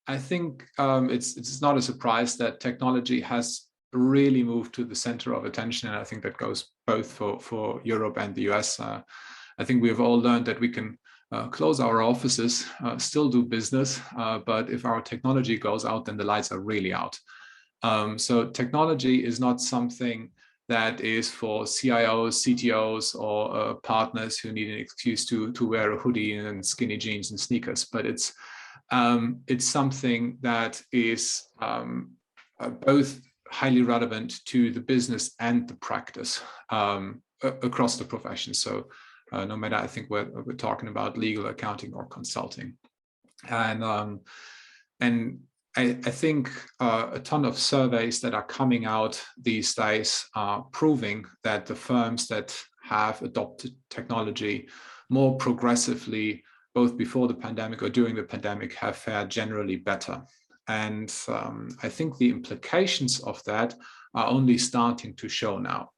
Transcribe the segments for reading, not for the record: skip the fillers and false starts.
I think it's not a surprise that technology has really moved to the center of attention, and I think that goes both for Europe and the US. I think we have all learned that we can close our offices, still do business, but if our technology goes out, then the lights are really out. So technology is not something that is for CIOs, CTOs, or partners who need an excuse to wear a hoodie and skinny jeans and sneakers, but it's something that is both highly relevant to the business and the practice across the profession. So no matter, I think we're talking about legal, accounting, or consulting, and I think a ton of surveys that are coming out these days are proving that the firms that have adopted technology more progressively, both before the pandemic or during the pandemic, have fared generally better. And I think the implications of that are only starting to show now.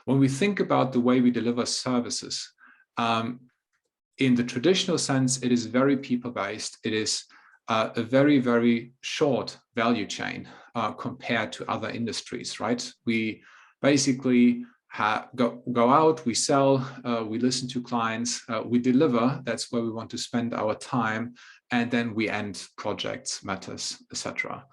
When we think about the way we deliver services, in the traditional sense, it is very people-based. It is a very, very short value chain compared to other industries, right? We basically go out, we sell, we listen to clients, we deliver. That's where we want to spend our time, and then we end projects, matters, etc.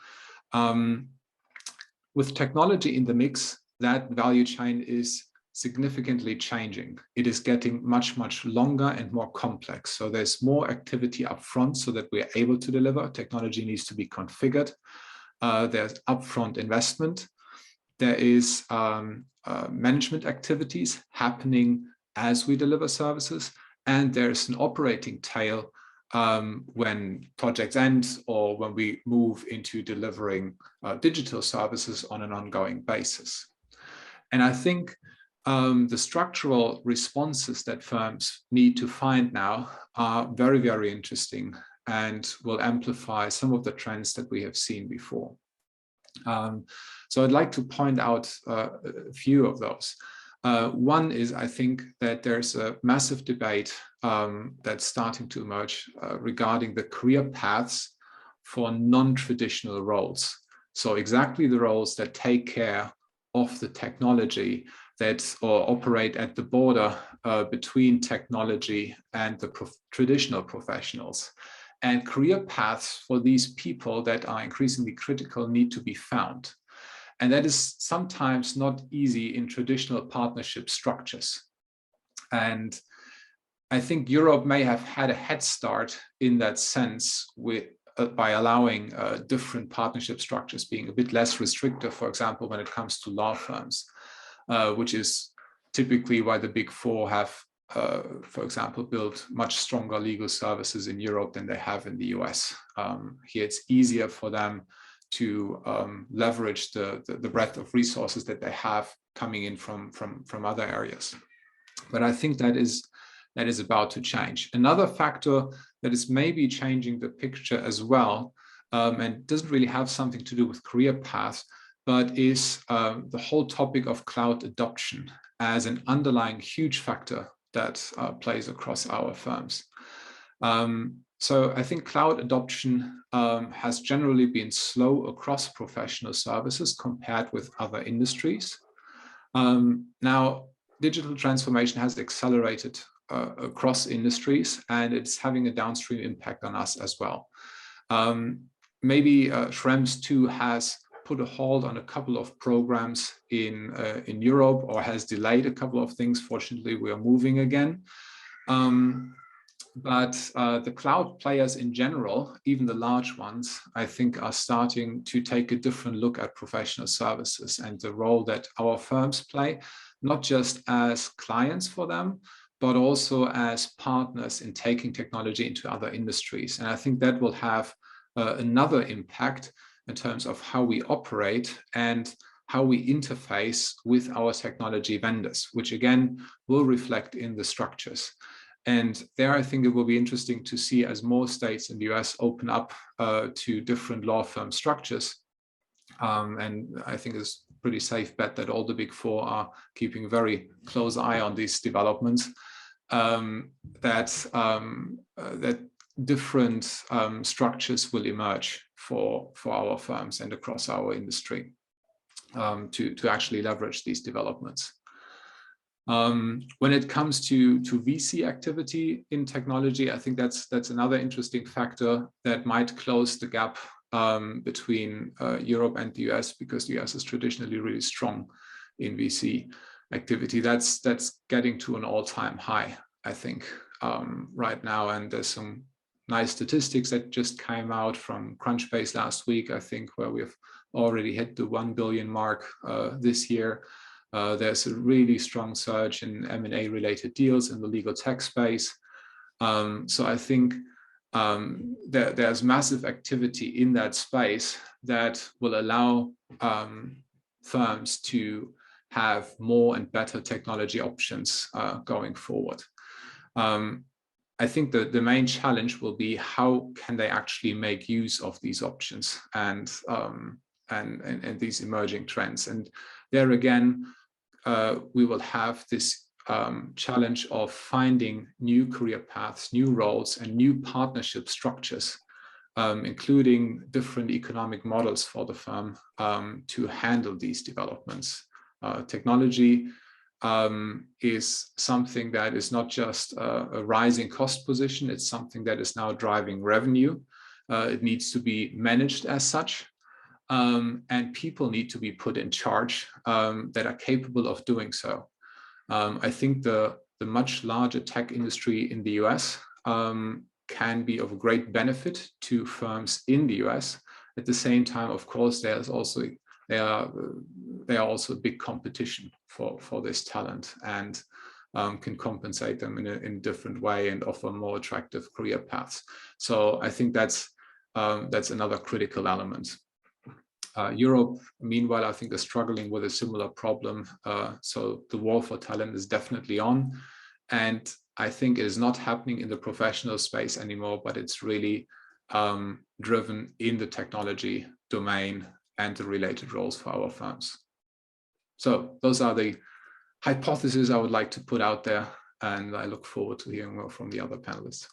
With technology in the mix, that value chain is significantly changing. It is getting much, much longer and more complex. So there's more activity upfront so that we're able to deliver. Technology needs to be configured. There's upfront investment. There is management activities happening as we deliver services. And there's an operating tail when projects end or when we move into delivering digital services on an ongoing basis. And I think the structural responses that firms need to find now are very, very interesting and will amplify some of the trends that we have seen before. So I'd like to point out a few of those. One is, I think, that there's a massive debate that's starting to emerge regarding the career paths for non-traditional roles. So exactly the roles that take care of the technology that or operate at the border between technology and the traditional professionals. And career paths for these people that are increasingly critical need to be found. And that is sometimes not easy in traditional partnership structures. And I think Europe may have had a head start in that sense by allowing different partnership structures, being a bit less restrictive, for example, when it comes to law firms, which is typically why the Big Four have, for example, built much stronger legal services in Europe than they have in the US. Here it's easier for them to leverage the breadth of resources that they have coming in from other areas. But I think that is about to change. Another factor that is maybe changing the picture as well, and doesn't really have something to do with career paths, but is the whole topic of cloud adoption as an underlying huge factor that plays across our firms. So I think cloud adoption has generally been slow across professional services compared with other industries. Now, digital transformation has accelerated across industries, and it's having a downstream impact on us as well. Maybe Schrems too has put a hold on a couple of programs in Europe, or has delayed a couple of things. Fortunately, we are moving again. But the cloud players in general, even the large ones, I think are starting to take a different look at professional services and the role that our firms play, not just as clients for them, but also as partners in taking technology into other industries. And I think that will have another impact in terms of how we operate and how we interface with our technology vendors, which again will reflect in the structures. And there, I think it will be interesting to see as more states in the US open up to different law firm structures. And I think it's a pretty safe bet that all the Big Four are keeping a very close eye on these developments, that different structures will emerge for our firms and across our industry to actually leverage these developments. When it comes to VC activity in technology, I think that's another interesting factor that might close the gap between Europe and the US, because the US is traditionally really strong in VC activity. That's getting to an all-time high, I think, right now. And there's some nice statistics that just came out from Crunchbase last week, I think, where we've already hit the 1 billion mark this year. There's a really strong surge in M&A related deals in the legal tech space. So I think there's massive activity in that space that will allow firms to have more and better technology options going forward. I think that the main challenge will be how can they actually make use of these options and these emerging trends. And there again, we will have this challenge of finding new career paths, new roles, and new partnership structures, including different economic models for the firm to handle these developments. Technology is something that is not just a rising cost position, it's something that is now driving revenue. It needs to be managed as such. And people need to be put in charge that are capable of doing so. I think the much larger tech industry in the US can be of great benefit to firms in the US. At the same time, of course, they are also a big competition for this talent, and can compensate them in a different way and offer more attractive career paths. So I think that's another critical element. Europe, meanwhile, I think is struggling with a similar problem. So the war for talent is definitely on. And I think it is not happening in the professional space anymore, but it's really driven in the technology domain and the related roles for our firms. So those are the hypotheses I would like to put out there. And I look forward to hearing more from the other panelists.